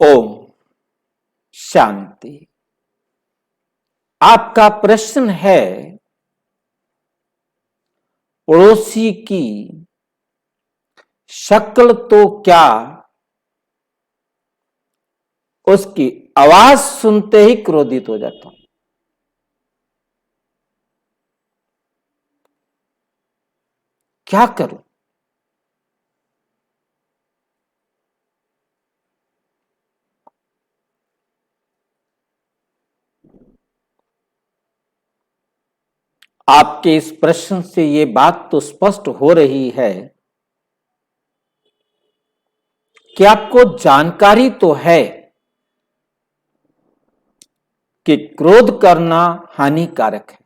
ओम शांति। आपका प्रश्न है पड़ोसी की शक्ल तो क्या, उसकी आवाज सुनते ही क्रोधित हो जाता हूं। क्या करूं? आपके इस प्रश्न से ये बात तो स्पष्ट हो रही है कि आपको जानकारी तो है कि क्रोध करना हानिकारक है।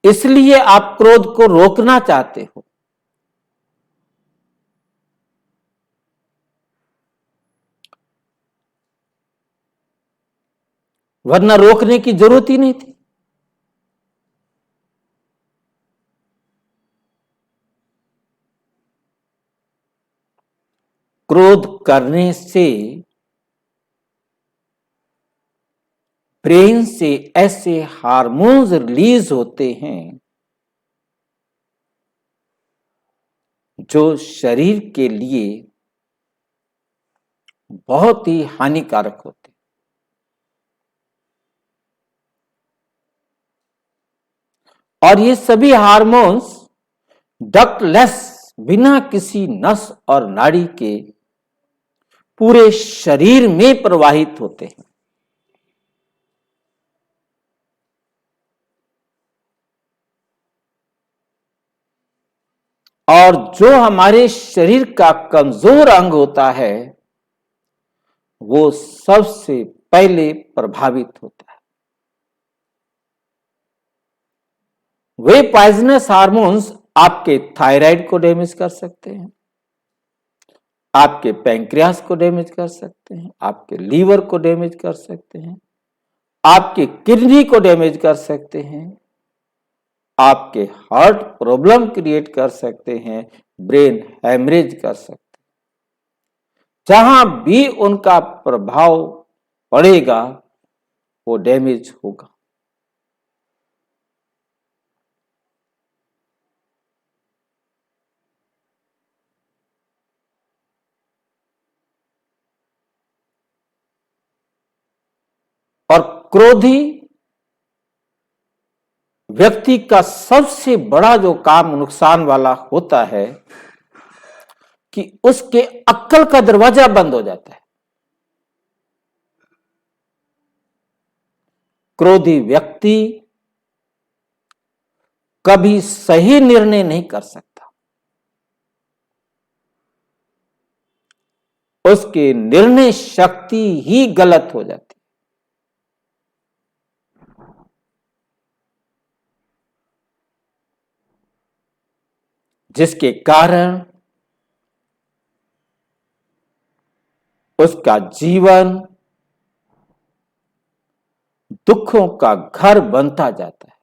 इसलिए आप क्रोध को रोकना चाहते हो। वरना रोकने की जरूरत ही नहीं थी। क्रोध करने से ब्रेन से ऐसे हार्मोन्स रिलीज होते हैं जो शरीर के लिए बहुत ही हानिकारक होते हैं। और ये सभी हार्मोन्स डक्टलेस, बिना किसी नस और नाड़ी के पूरे शरीर में प्रवाहित होते हैं। और जो हमारे शरीर का कमजोर अंग होता है वो सबसे पहले प्रभावित होता है। वे पॉइजनस हार्मोन्स आपके थायराइड को डैमेज कर सकते हैं, आपके पैंक्रियास को डैमेज कर सकते हैं, आपके लीवर को डैमेज कर सकते हैं, आपके किडनी को डैमेज कर सकते हैं, आपके हार्ट प्रॉब्लम क्रिएट कर सकते हैं, ब्रेन हैमरेज कर सकते हैं। जहां भी उनका प्रभाव पड़ेगा वो डैमेज होगा। और क्रोधी व्यक्ति का सबसे बड़ा जो काम नुकसान वाला होता है कि उसके अक्ल का दरवाजा बंद हो जाता है। क्रोधी व्यक्ति कभी सही निर्णय नहीं कर सकता। उसके निर्णय शक्ति ही गलत हो जाती। जिसके कारण उसका जीवन दुखों का घर बनता जाता है।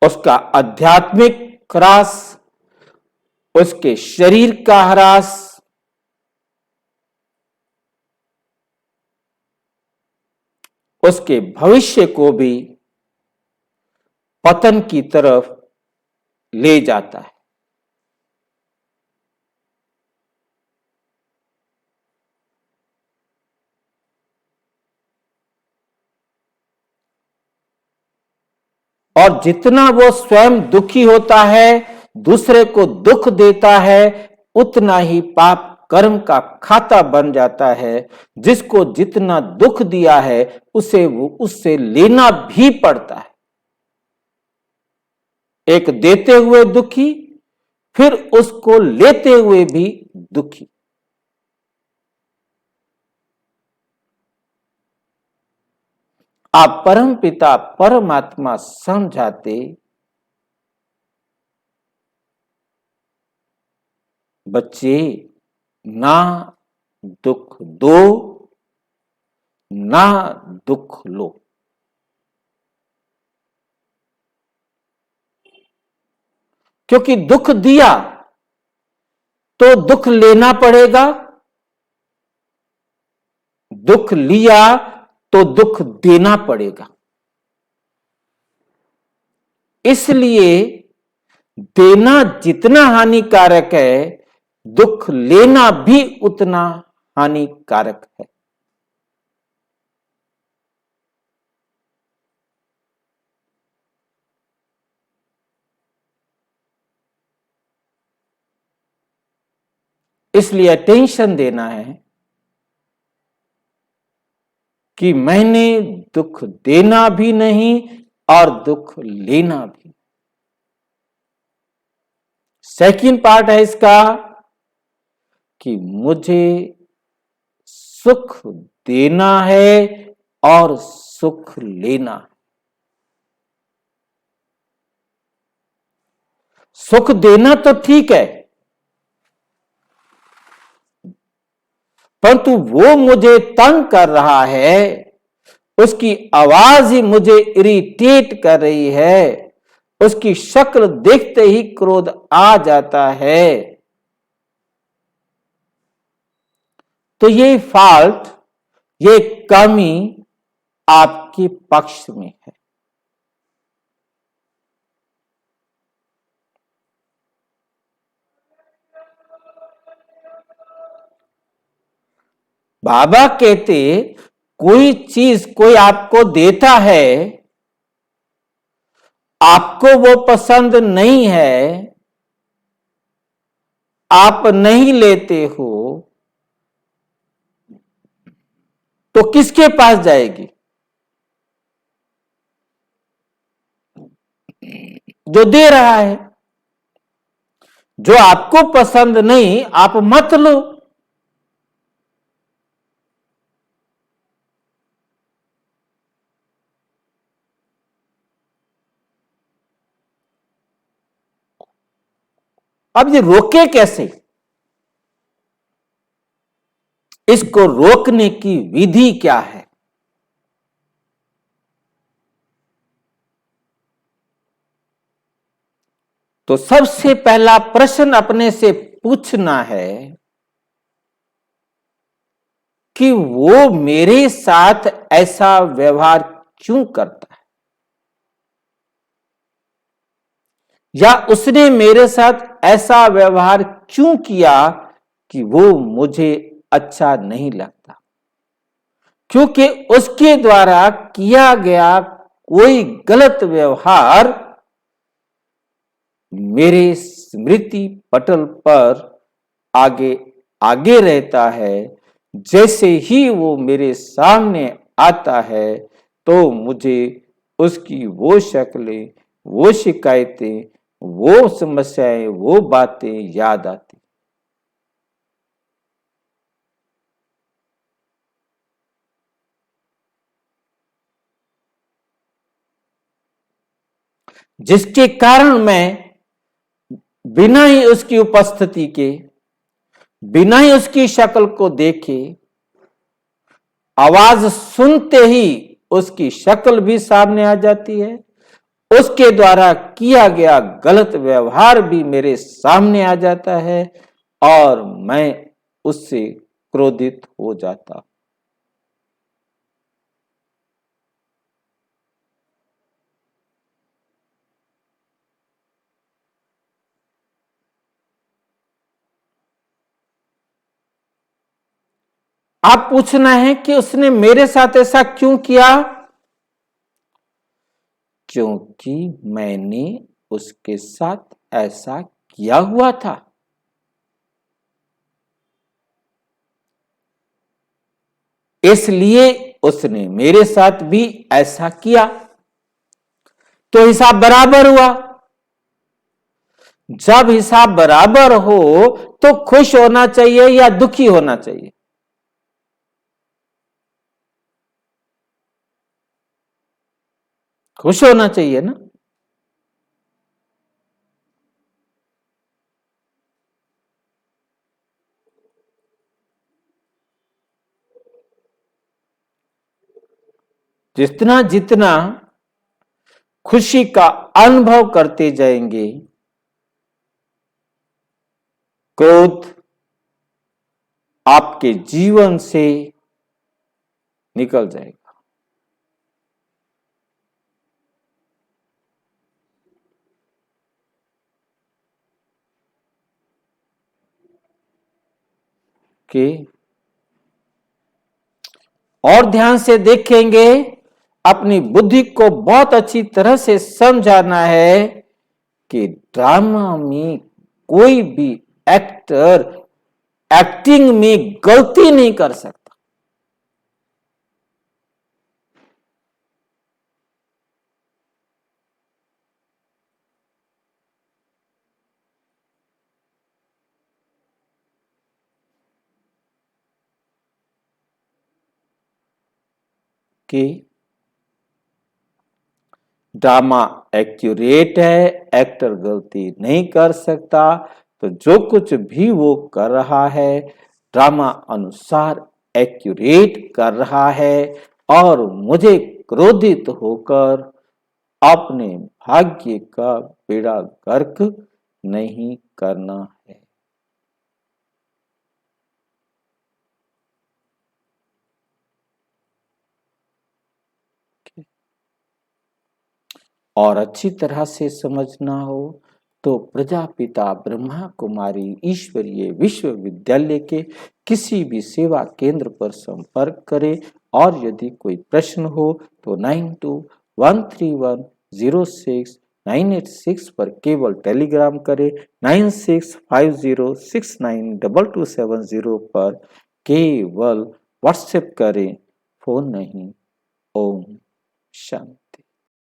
उसका आध्यात्मिक ह्रास, उसके शरीर का ह्रास, उसके भविष्य को भी पतन की तरफ ले जाता है। और जितना वो स्वयं दुखी होता है, दूसरे को दुख देता है, उतना ही पाप कर्म का खाता बन जाता है। जिसको जितना दुख दिया है उसे वो उससे लेना भी पड़ता है। एक देते हुए दुखी, फिर उसको लेते हुए भी दुखी। आप परम पिता परमात्मा समझाते, बच्चे ना दुख दो, ना दुख लो। क्योंकि दुख दिया तो दुख लेना पड़ेगा, दुख लिया तो दुख देना पड़ेगा। इसलिए देना जितना हानिकारक है, दुख लेना भी उतना हानिकारक है। इसलिए अटेंशन देना है कि मैंने दुख देना भी नहीं और दुख लेना भी। सेकंड पार्ट है इसका कि मुझे सुख देना है और सुख लेना है। सुख देना तो ठीक है, परंतु वो मुझे तंग कर रहा है, उसकी आवाज ही मुझे इरिटेट कर रही है, उसकी शक्ल देखते ही क्रोध आ जाता है। तो ये फॉल्ट, ये कमी आपके पक्ष में है। बाबा कहते कोई चीज कोई आपको देता है, आपको वो पसंद नहीं है, आप नहीं लेते हो, तो किसके पास जाएगी? जो दे रहा है। जो आपको पसंद नहीं, आप मत लो। अब ये रोके कैसे? इसको रोकने की विधि क्या है? तो सबसे पहला प्रश्न अपने से पूछना है कि वो मेरे साथ ऐसा व्यवहार क्यों करता है, या उसने मेरे साथ ऐसा व्यवहार क्यों किया कि वो मुझे अच्छा नहीं लगता। क्योंकि उसके द्वारा किया गया कोई गलत व्यवहार मेरे स्मृति पटल पर आगे आगे रहता है। जैसे ही वो मेरे सामने आता है तो मुझे उसकी वो शक्लें, वो शिकायतें, वो समस्याएं, वो बातें याद आती। जिसके कारण मैं बिना ही उसकी उपस्थिति के, बिना ही उसकी शक्ल को देखे, आवाज सुनते ही उसकी शक्ल भी सामने आ जाती है, उसके द्वारा किया गया गलत व्यवहार भी मेरे सामने आ जाता है और मैं उससे क्रोधित हो जाता। आप पूछना है कि उसने मेरे साथ ऐसा क्यों किया? क्योंकि मैंने उसके साथ ऐसा किया हुआ था। इसलिए उसने मेरे साथ भी ऐसा किया, तो हिसाब बराबर हुआ। जब हिसाब बराबर हो तो खुश होना चाहिए या दुखी होना चाहिए? खुश होना चाहिए ना। जितना जितना खुशी का अनुभव करते जाएंगे, क्रोध आपके जीवन से निकल जाएगा। कि और ध्यान से देखेंगे, अपनी बुद्धि को बहुत अच्छी तरह से समझाना है कि ड्रामा में कोई भी एक्टर एक्टिंग में गलती नहीं कर सकता। कि ड्रामा एक्यूरेट है, एक्टर गलती नहीं कर सकता, तो जो कुछ भी वो कर रहा है ड्रामा अनुसार एक्यूरेट कर रहा है, और मुझे क्रोधित होकर अपने भाग्य का बेड़ा गर्क नहीं करना है। और अच्छी तरह से समझना हो तो प्रजापिता ब्रह्मा कुमारी ईश्वरीय विश्वविद्यालय के किसी भी सेवा केंद्र पर संपर्क करें, और यदि कोई प्रश्न हो तो 9213106986 पर केवल टेलीग्राम करें, 9650692270 पर केवल व्हाट्सएप करें, फोन नहीं। ओम शांति।